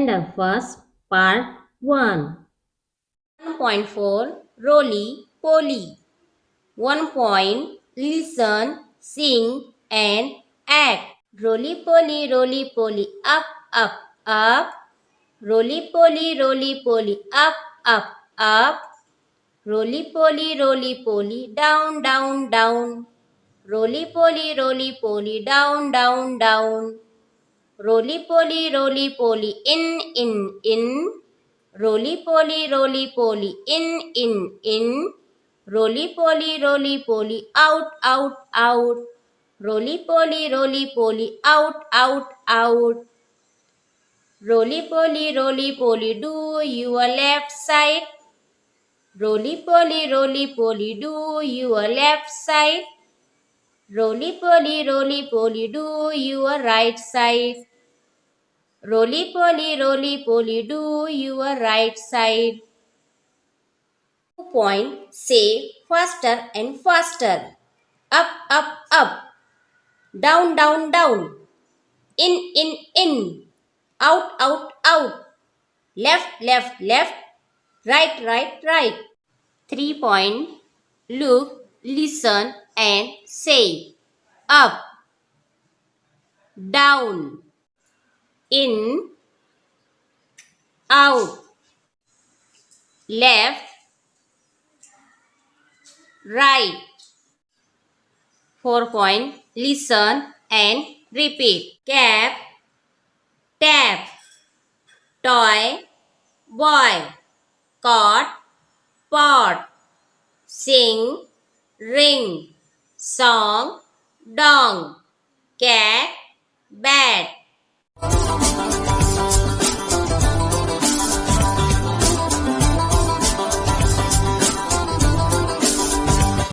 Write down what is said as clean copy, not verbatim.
Calendar first, part 1. 1.4 Roly Poly. 1 point Listen, sing, and act. Roly poly, up, up, up. Roly poly, up, up, up. Roly poly, down, down, down. Roly poly, down, down, down. Roly poly, in. Roly poly, in. Roly poly, out, out. Roly poly, out. Roly poly, do your left side. Roly poly, do your left side. Roly poly, do your right side. Roly poly, do your right side. 2 point, say faster and faster. Up, up. Down, down. In. Out, out. Left. Right. 3 point, look, listen and say. Up, down, in, out, left, right. 4 point, listen and repeat. Cap, tap, toy, boy, cot, pot, sing, ring, song, dong, cat, bat.